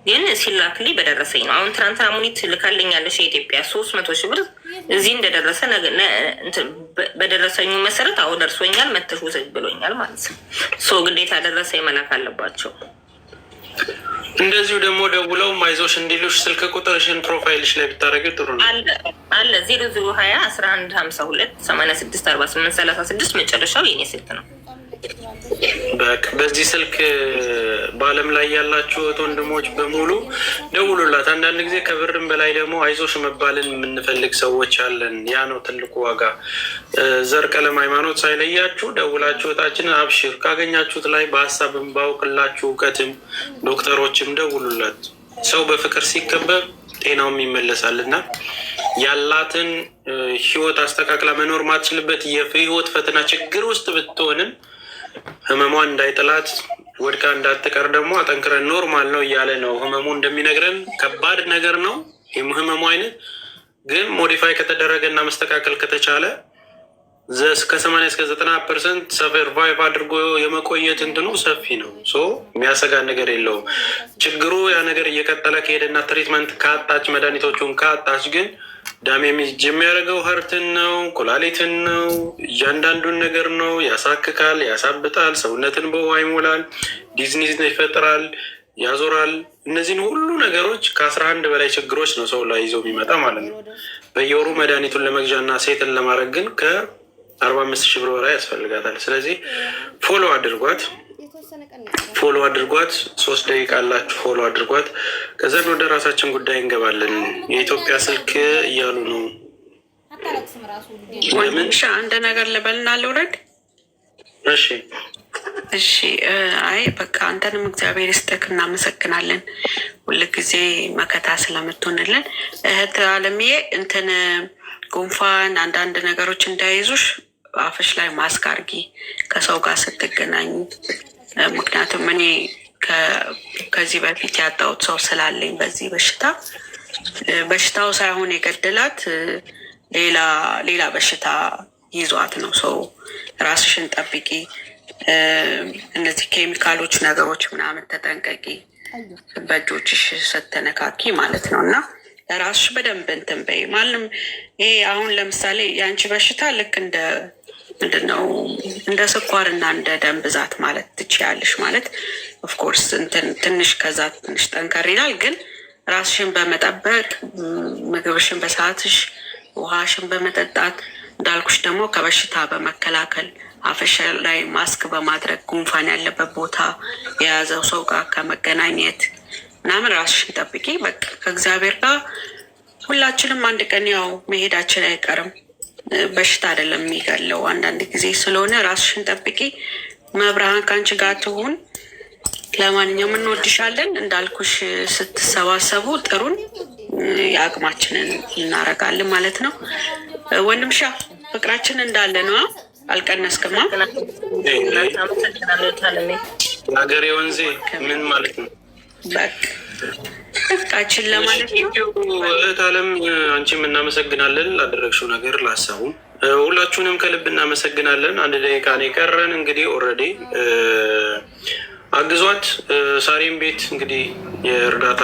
ግን ሲላክልኝ በደረሰኝ ነው። አሁን ትናንትና ሙኒት ልካልኛለሽ የኢትዮጵያ 300 ሺህ ብር እዚህ እንደደረሰ በደረሰኙ መሰረት አሁን ደርሶኛል፣ መተሽ ውሰጅ ብሎኛል ማለት ነው። ሶ ግዴታ ደረሰኝ መላክ አለባቸው። እንደዚሁ ደግሞ ደውለው አይዞሽ እንዲሉሽ ስልክ ቁጥርሽን ፕሮፋይልሽ ላይ ብታደረግ ጥሩ ነው። አለ 00201152864836 መጨረሻው የኔ ስልክ ነው። በቃ በዚህ ስልክ በአለም ላይ ያላችሁ ወንድሞች በሙሉ ደውሉላት። አንዳንድ ጊዜ ከብርም በላይ ደግሞ አይዞሽ መባልን የምንፈልግ ሰዎች አለን። ያ ነው ትልቁ ዋጋ። ዘር፣ ቀለም፣ ሃይማኖት ሳይለያችሁ ደውላችሁ እህታችንን አብሽር ካገኛችሁት ላይ በሀሳብም ባውቅላችሁ እውቀትም ዶክተሮችም ደውሉላት። ሰው በፍቅር ሲከበብ ጤናውም ይመለሳል እና ያላትን ህይወት አስተካክላ መኖር ማትችልበት የህይወት ፈተና ችግር ውስጥ ብትሆንም ህመሟን እንዳይጥላት ወድቃ እንዳትቀር ደግሞ አጠንክረን ኖርማል ነው እያለ ነው ህመሙ እንደሚነግረን። ከባድ ነገር ነው ህመሙ አይነት ግን ሞዲፋይ ከተደረገ እና መስተካከል ከተቻለ ከ80 እስከ 90% ሰርቫይቭ አድርጎ የመቆየት እንትኑ ሰፊ ነው። የሚያሰጋ ነገር የለውም። ችግሩ ያ ነገር እየቀጠለ ከሄደና ትሪትመንት ካጣች መድኃኒቶቹን ካጣች ግን ዳሜጅ የሚያደርገው ሀርትን ነው፣ ኩላሊትን ነው፣ እያንዳንዱን ነገር ነው። ያሳክካል፣ ያሳብጣል፣ ሰውነትን በውሃ ይሞላል፣ ዲዝኒዝ ይፈጥራል፣ ያዞራል። እነዚህን ሁሉ ነገሮች ከ11 በላይ ችግሮች ነው ሰው ላይ ይዘው የሚመጣ ማለት ነው። በየወሩ መድኃኒቱን ለመግዣ እና ሴትን ለማድረግ ግን ከ45 ሺህ ብር በላይ ያስፈልጋታል። ስለዚህ ፎሎ አድርጓት። 3 ደቂቃ አላችሁ። ፎሎ አድርጓት። ከዛን ወደ ራሳችን ጉዳይ እንገባለን። የኢትዮጵያ ስልክ እያሉ ነው። አንድ ነገር ልበልና ልውረድ። እሺ። አይ በቃ አንተንም እግዚአብሔር ይስጥክ፣ እናመሰግናለን ሁልጊዜ መከታ ስለምትሆንልን። እህት አለምዬ እንትን ጉንፋን አንዳንድ ነገሮች እንዳይዙሽ አፍሽ ላይ ማስክ አርጊ ከሰው ጋር ስትገናኙ። ምክንያቱም እኔ ከዚህ በፊት ያጣሁት ሰው ስላለኝ በዚህ በሽታው ሳይሆን የገደላት ሌላ በሽታ ይዟት ነው። ሰው ራስሽን ጠብቂ፣ እነዚህ ኬሚካሎች ነገሮች ምናምን ተጠንቀቂ፣ በእጆችሽ ስትነካኪ ማለት ነው። እና ለራስሽ በደንብ እንትን በይ። ማንም ይሄ አሁን ለምሳሌ የአንቺ በሽታ ልክ ምንድነው እንደ ስኳር እና እንደ ደም ብዛት ማለት ትችያለሽ። ማለት ኦፍኮርስ ትንሽ ከዛ ትንሽ ጠንከር ይላል። ግን ራስሽን በመጠበቅ ምግብሽን በሰዓትሽ፣ ውሃሽን በመጠጣት እንዳልኩሽ ደግሞ ከበሽታ በመከላከል አፍሽ ላይ ማስክ በማድረግ ጉንፋን ያለበት ቦታ የያዘው ሰው ጋር ከመገናኘት ምናምን ራስሽን ጠብቂ። በቃ ከእግዚአብሔር ጋር ሁላችንም አንድ ቀን ያው መሄዳችን አይቀርም። በሽታ አይደለም የሚገለው አንዳንድ ጊዜ ስለሆነ ራስሽን ጠብቂ። መብርሃን ከአንቺ ጋር ትሁን። ለማንኛውም እንወድሻለን። እንዳልኩሽ ስትሰባሰቡ ጥሩን የአቅማችንን እናረጋለን ማለት ነው። ወንድምሻ ፍቅራችን እንዳለ ነው፣ አልቀነስክማ። ሀገሬ ወንዜ ምን ማለት ነው? በቃችን ለማለት ነው። እህት አለም አንቺም እናመሰግናለን ላደረግሽው ነገር፣ ላሳቡም ሁላችሁንም ከልብ እናመሰግናለን። 1 ደቂቃ ነው የቀረን። እንግዲህ ኦልሬዲ አግዟት። ሳሪም ቤት እንግዲህ የእርዳታ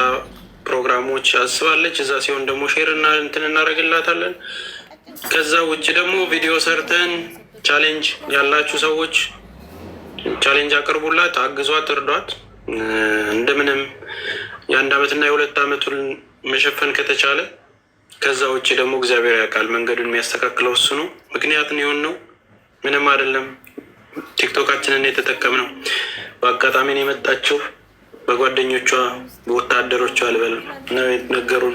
ፕሮግራሞች አስባለች። እዛ ሲሆን ደግሞ ሼር እና እንትን እናደርግላታለን። ከዛ ውጭ ደግሞ ቪዲዮ ሰርተን ቻሌንጅ ያላችሁ ሰዎች ቻሌንጅ አቅርቡላት፣ አግዟት፣ እርዷት። እንደምንም የ1 ዓመትና የ2 ዓመቱን መሸፈን ከተቻለ ከዛ ውጭ ደግሞ እግዚአብሔር ያውቃል፣ መንገዱን የሚያስተካክለው እሱ ነው። ምክንያት ነው ነው ምንም አይደለም። ቲክቶካችንን የተጠቀምነው በአጋጣሚ ነው የመጣችው። በጓደኞቿ በወታደሮቿ አልበል ነው ነገሩን።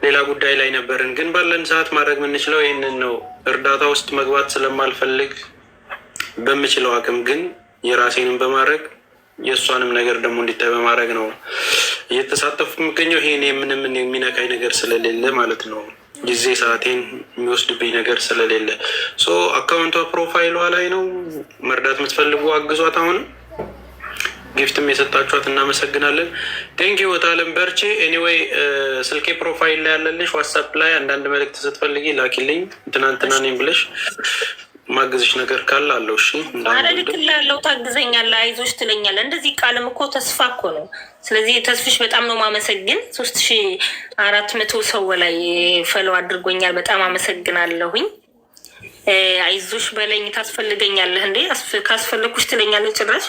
ሌላ ጉዳይ ላይ ነበርን። ግን ባለን ሰዓት ማድረግ የምንችለው ይህንን ነው። እርዳታ ውስጥ መግባት ስለማልፈልግ በምችለው አቅም ግን የራሴንም በማድረግ የእሷንም ነገር ደግሞ እንዲታይ በማድረግ ነው እየተሳተፉ የሚገኘው። ይሄን ምንም የሚነካኝ ነገር ስለሌለ ማለት ነው፣ ጊዜ ሰዓቴን የሚወስድብኝ ነገር ስለሌለ። አካውንቷ ፕሮፋይሏ ላይ ነው። መርዳት የምትፈልጉ አግዟት። አሁንም ጊፍትም የሰጣችኋት እናመሰግናለን። ቴንኪ ወታለም በርቺ። ኤኒዌይ ስልኬ ፕሮፋይል ላይ ያለልሽ፣ ዋትሳፕ ላይ አንዳንድ መልእክት ስትፈልጊ ላኪልኝ። ትናንትና ነኝ ብለሽ ማገዝሽ ነገር ካለ አለው። እሺ አረልክላለው፣ ታግዘኛለህ፣ አይዞሽ ትለኛለህ። እንደዚህ ቃልም እኮ ተስፋ እኮ ነው። ስለዚህ ተስፍሽ በጣም ነው ማመሰግን። 3400 ሰው ላይ ፈለው አድርጎኛል። በጣም አመሰግናለሁኝ። አይዞሽ በለኝ፣ ታስፈልገኛለህ እንዴ ካስፈለኩሽ ትለኛለህ። ጭራሽ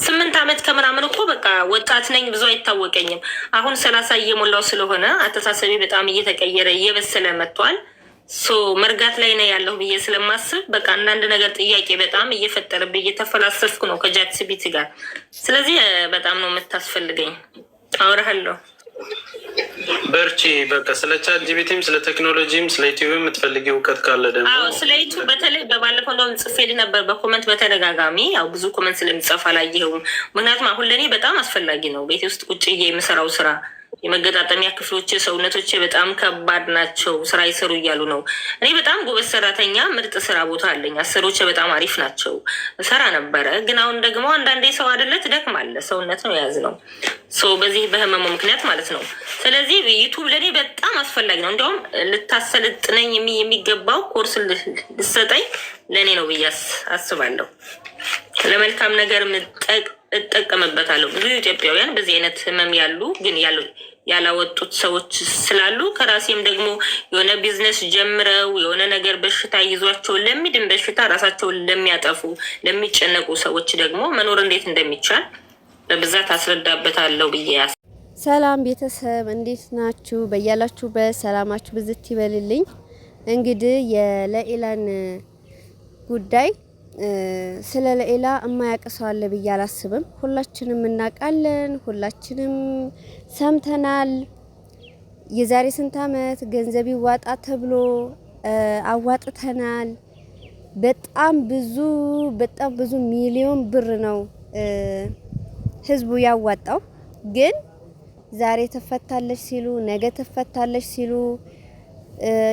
8 ዓመት ከምናምን እኮ በቃ ወጣት ነኝ፣ ብዙ አይታወቀኝም። አሁን 30 እየሞላው ስለሆነ አተሳሰቤ በጣም እየተቀየረ እየበሰለ መጥቷል። መርጋት ላይ ነው ያለው ብዬ ስለማስብ በቃ አንዳንድ ነገር ጥያቄ በጣም እየፈጠረብኝ እየተፈላሰፍኩ ነው ከጃክስቢት ጋር። ስለዚህ በጣም ነው የምታስፈልገኝ። አወራሃለሁ። በርቺ። በቃ ስለ ቻት ጂቢቲም ስለ ቴክኖሎጂም ስለ ዩቲዩብ የምትፈልጊ እውቀት ካለ ደግሞ ስለ ዩቲዩብ በተለይ በባለፈው እንደውም ጽፌልህ ነበር በኮመንት በተደጋጋሚ። ያው ብዙ ኮመንት ስለሚጻፍ አላየኸውም። ምክንያቱም አሁን ለእኔ በጣም አስፈላጊ ነው። ቤቴ ውስጥ ቁጭ የምሰራው ስራ የመገጣጠሚያ ክፍሎች ሰውነቶች በጣም ከባድ ናቸው፣ ስራ ይሰሩ እያሉ ነው። እኔ በጣም ጎበዝ ሰራተኛ፣ ምርጥ ስራ ቦታ አለኝ። አሰሮች በጣም አሪፍ ናቸው፣ ሰራ ነበረ። ግን አሁን ደግሞ አንዳንዴ ሰው አይደለ ትደክማለህ፣ ሰውነት ነው የያዝ ነው በዚህ በህመሙ ምክንያት ማለት ነው። ስለዚህ ዩቱብ ለእኔ በጣም አስፈላጊ ነው። እንዲያውም ልታሰልጥነኝ የሚገባው ኮርስ ልሰጠኝ ለእኔ ነው ብዬ አስባለሁ። ለመልካም ነገር እጠቀምበታለሁ። ብዙ ኢትዮጵያውያን በዚህ አይነት ህመም ያሉ ግን ያላወጡት ሰዎች ስላሉ ከራሴም ደግሞ የሆነ ቢዝነስ ጀምረው የሆነ ነገር በሽታ ይዟቸው ለሚድን በሽታ ራሳቸውን ለሚያጠፉ ለሚጨነቁ ሰዎች ደግሞ መኖር እንዴት እንደሚቻል በብዛት አስረዳበታለሁ ብዬ ሰላም ቤተሰብ እንዴት ናችሁ? በያላችሁበት ሰላማችሁ ብዝት ይበልልኝ። እንግዲህ የለኢላን ጉዳይ ስለ ለኢላ የማያውቅ ሰው አለ ብዬ አላስብም። ሁላችንም እናውቃለን፣ ሁላችንም ሰምተናል። የዛሬ ስንት ዓመት ገንዘብ ይዋጣ ተብሎ አዋጥተናል። በጣም ብዙ ሚሊዮን ብር ነው ህዝቡ ያዋጣው። ግን ዛሬ ተፈታለች ሲሉ ነገ ተፈታለች ሲሉ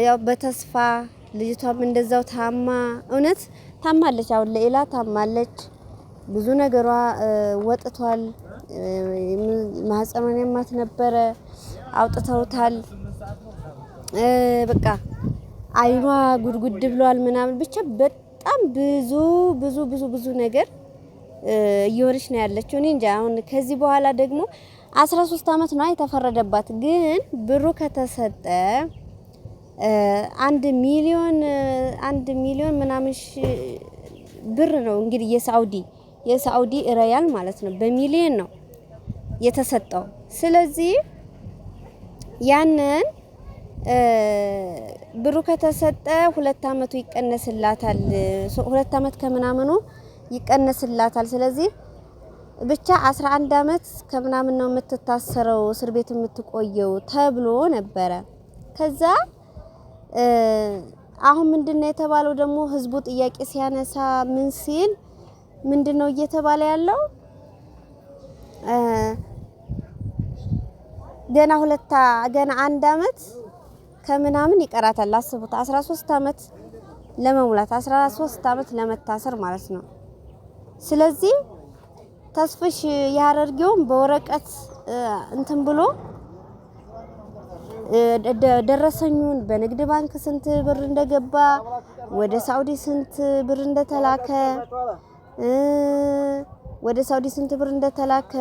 ያው በተስፋ ልጅቷም እንደዛው ታማ እውነት ታማለች። አሁን ለኢላ ታማለች። ብዙ ነገሯ ወጥቷል። ማህፀኗን ያማት ነበረ፣ አውጥተውታል። በቃ አይኗ ጉድጉድ ብሏል ምናምን። ብቻ በጣም ብዙ ነገር እየሆነች ነው ያለችው። እኔ እንጃ። አሁን ከዚህ በኋላ ደግሞ 13 ዓመት ነው የተፈረደባት። ግን ብሩ ከተሰጠ 1 ሚሊዮን ምናምን ብር ነው እንግዲህ የሳውዲ ሪያል ማለት ነው። በሚሊዮን ነው የተሰጠው። ስለዚህ ያንን ብሩ ከተሰጠ 2 ዓመቱ ይቀነስላታል። 2 ዓመት ከምናምኑ ይቀነስላታል። ስለዚህ ብቻ 11 ዓመት ከምናምን ነው የምትታሰረው፣ እስር ቤት የምትቆየው ተብሎ ነበረ። ከዛ አሁን ምንድነው የተባለው ደግሞ ህዝቡ ጥያቄ ሲያነሳ ምን ሲል ምንድነው እየተባለ ያለው? ገና 1 ዓመት ከምናምን ይቀራታል። አስቡት 13 ዓመት ለመሙላት 13 ዓመት ለመታሰር ማለት ነው። ስለዚህ ተስፍሽ ያረርጌውን በወረቀት እንትን ብሎ ደረሰኙን በንግድ ባንክ ስንት ብር እንደገባ ወደ ሳውዲ ስንት ብር እንደተላከ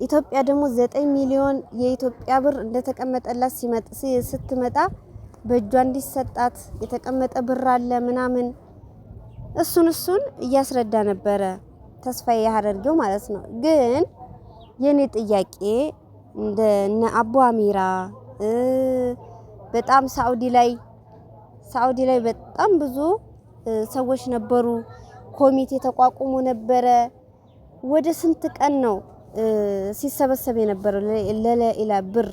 ኢትዮጵያ ደግሞ 9 ሚሊዮን የኢትዮጵያ ብር እንደተቀመጠላት ስትመጣ በእጇ እንዲሰጣት የተቀመጠ ብር አለ ምናምን። እሱን እያስረዳ ነበረ ተስፋዬ ያደርገው ማለት ነው። ግን የኔ ጥያቄ እንደነ አቡ አሚራ በጣም ሳውዲ ላይ በጣም ብዙ ሰዎች ነበሩ። ኮሚቴ ተቋቁሞ ነበረ። ወደ ስንት ቀን ነው ሲሰበሰብ የነበረው ለሌላ ብር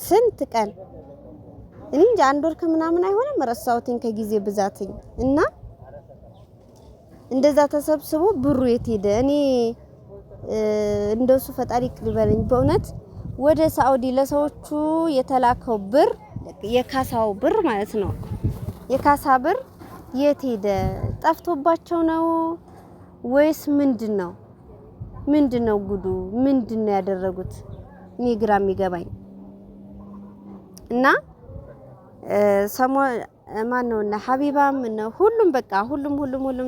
ስንት ቀን እኔ እንጃ 1 ወር ከምናምን አይሆንም ረሳሁትኝ ከጊዜ ብዛትኝ እና እንደዛ ተሰብስቦ ብሩ የት ሄደ? እኔ እንደሱ ፈጣሪ ይቅርበልኝ በእውነት ወደ ሳውዲ ለሰዎቹ የተላከው ብር የካሳው ብር ማለት ነው። የካሳ ብር የት ሄደ? ጠፍቶባቸው ነው ወይስ ምንድነው? ምንድነው ጉዱ? ምንድነው ያደረጉት? እኔ ግራ የሚገባኝ እና ሰሞን ማነውና ሀቢባም ነው ሁሉም በቃ ሁሉም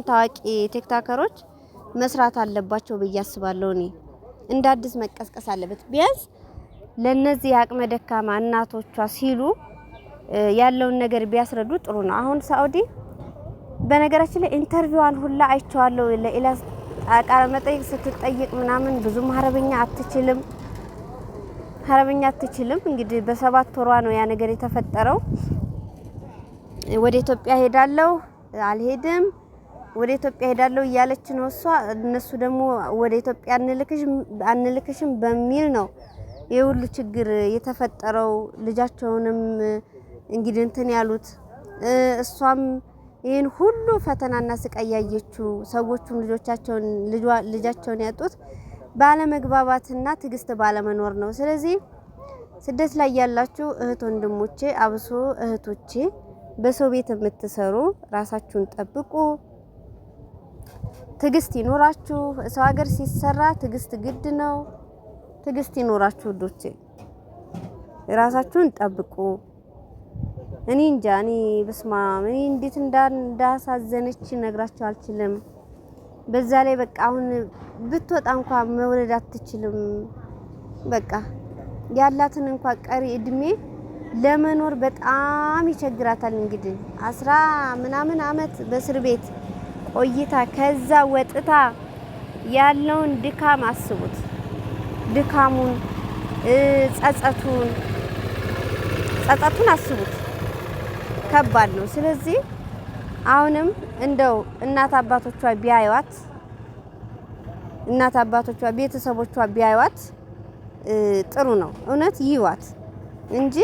ታዋቂ ቲክቶከሮች መስራት አለባቸው ብዬ አስባለሁ። እኔ እንደ አዲስ መቀስቀስ አለበት ቢያንስ ለነዚህ አቅመ ደካማ እናቶቿ ሲሉ ያለውን ነገር ቢያስረዱ ጥሩ ነው። አሁን ሳኡዲ በነገራችን ላይ ኢንተርቪዋን ሁላ አይቼዋለሁ። ለኢላስ ቃለ መጠይቅ ስትጠይቅ ምናምን ብዙም አረበኛ አትችልም። እንግዲህ በ7 ወሯ ነው ያ ነገር የተፈጠረው። ወደ ኢትዮጵያ ሄዳለሁ አልሄድም ወደ ኢትዮጵያ ሄዳለሁ እያለች ነው እሷ። እነሱ ደግሞ ወደ ኢትዮጵያ አንልክሽም በሚል ነው የሁሉ ችግር የተፈጠረው። ልጃቸውንም እንግዲህ እንትን ያሉት እሷም ይሄን ሁሉ ፈተናና ስቃይ ያየችው ሰዎቹም ልጃቸውን ያጡት ባለመግባባትና ትግስት ባለመኖር ነው። ስለዚህ ስደት ላይ ያላችሁ እህት ወንድሞቼ፣ አብሶ እህቶቼ በሰው ቤት የምትሰሩ ራሳችሁን ጠብቁ። ትግስት ይኖራችሁ። ሰው ሀገር ሲሰራ ትግስት ግድ ነው። ትግስት ይኖራችሁ ውዶቼ፣ ራሳችሁን ጠብቁ። እኔ እንጃ እኔ በስማ እኔ እንዴት እንዳሳዘነች ነግራችሁ አልችልም። በዛ ላይ በቃ አሁን ብትወጣ እንኳን መውለድ አትችልም። በቃ ያላትን እንኳን ቀሪ እድሜ ለመኖር በጣም ይቸግራታል። እንግዲህ 10 ምናምን አመት በእስር ቤት ቆይታ ከዛ ወጥታ ያለውን ድካም አስቡት። ድካሙን ጸጸቱን አስቡት። ከባድ ነው። ስለዚህ አሁንም እንደው እናት አባቶቿ ቤተሰቦቿ ቢያዩዋት ጥሩ ነው። እውነት ይዋት እንጂ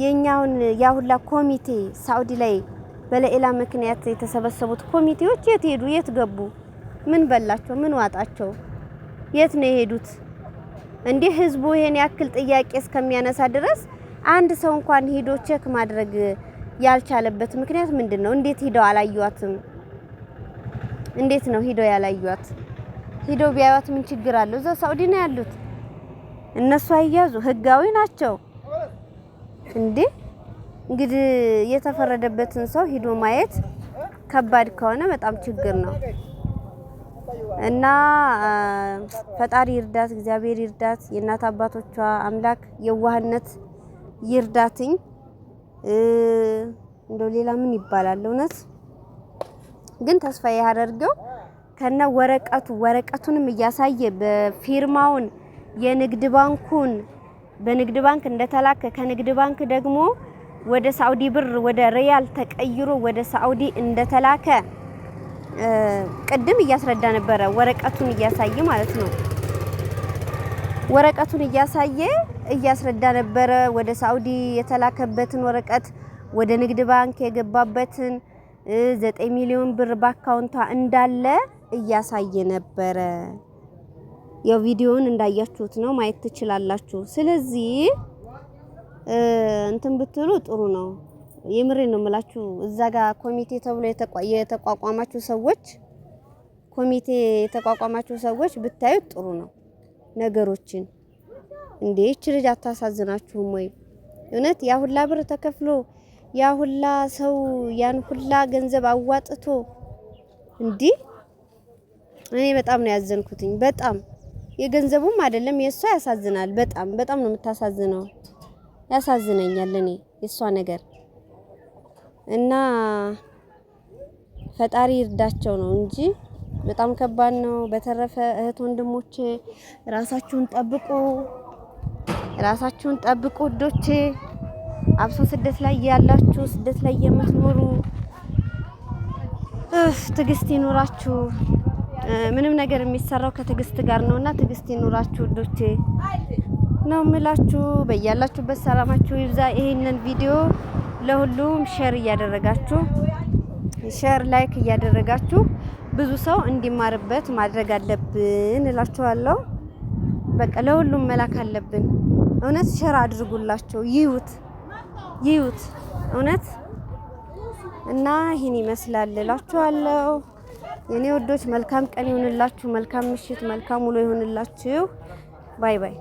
የኛውን ያሁላ ኮሚቴ ሳኡዲ ላይ በለኢላ ምክንያት የተሰበሰቡት ኮሚቴዎች የት ሄዱ? የት ገቡ? ምን በላቸው? ምን ዋጣቸው? የት ነው የሄዱት? እንዴ ህዝቡ ይሄን ያክል ጥያቄ እስከሚያነሳ ድረስ አንድ ሰው እንኳን ሄዶ ቼክ ማድረግ ያልቻለበት ምክንያት ምንድነው? እንዴት ሄደው አላዩዋትም? እንዴት ነው ሄደው ያላዩዋት? ሄደው ቢያዩዋት ምን ችግር አለው? እዛ ሳኡዲ ነው ያሉት። እነሱ አይያዙ ህጋዊ ናቸው እንዴ። እንግዲህ የተፈረደበትን ሰው ሄዶ ማየት ከባድ ከሆነ በጣም ችግር ነው እና ፈጣሪ ይርዳት፣ እግዚአብሔር ይርዳት። የእናት አባቶቿ አምላክ የዋህነት ይርዳትኝ። እንደው ሌላ ምን ይባላል? እውነት ግን ተስፋ ያደርገው ከነ ወረቀቱንም እያሳየ በፊርማውን የንግድ ባንኩን በንግድ ባንክ እንደተላከ ከንግድ ባንክ ደግሞ ወደ ሳኡዲ ብር ወደ ሪያል ተቀይሮ ወደ ሳኡዲ እንደተላከ ቅድም እያስረዳ ነበረ። ወረቀቱን እያሳየ ማለት ነው። ወረቀቱን እያስረዳ ነበረ። ወደ ሳኡዲ የተላከበትን ወረቀት ወደ ንግድ ባንክ የገባበትን 9 ሚሊዮን ብር በአካውንቷ እንዳለ እያሳየ ነበረ። ያው ቪዲዮውን እንዳያችሁት ነው ማየት ትችላላችሁ። ስለዚህ እንትን ብትሉ ጥሩ ነው። የምሬ ነው የምላችሁ። እዛ ጋር ኮሚቴ ተብሎ የተቋቋማችሁ ሰዎች ብታዩት ጥሩ ነው ነገሮችን። እንዴ እቺ ልጅ አታሳዝናችሁም ወይ? እውነት ያ ሁላ ብር ተከፍሎ ያ ሁላ ሰው ያን ሁላ ገንዘብ አዋጥቶ እንዴ እኔ በጣም ነው ያዘንኩትኝ። በጣም የገንዘቡም አይደለም የሷ ያሳዝናል። በጣም ነው የምታሳዝነው። ያሳዝነኛል እኔ የሷ ነገር እና ፈጣሪ ይርዳቸው ነው እንጂ በጣም ከባድ ነው። በተረፈ እህት ወንድሞቼ ራሳችሁን ጠብቁ ውዶቼ። አብሶ ስደት ላይ ያላችሁ ስደት ላይ የምትኖሩ ትግስት ይኖራችሁ። ምንም ነገር የሚሰራው ከትዕግስት ጋር ነውና ትዕግስት ይኑራችሁ ውዶቼ ነው የምላችሁ። በያላችሁበት ሰላማችሁ ይብዛ። ይሄንን ቪዲዮ ለሁሉም ሼር እያደረጋችሁ ላይክ እያደረጋችሁ ብዙ ሰው እንዲማርበት ማድረግ አለብን እላችኋለሁ። በቃ ለሁሉም መላክ አለብን። እውነት ሼር አድርጉላቸው ይዩት እውነት እና ይሄን ይመስላል እላችኋለሁ። የኔ ወዶች መልካም ቀን ይሁንላችሁ፣ መልካም ምሽት፣ መልካም ውሎ ይሁንላችሁ። ባይ ባይ።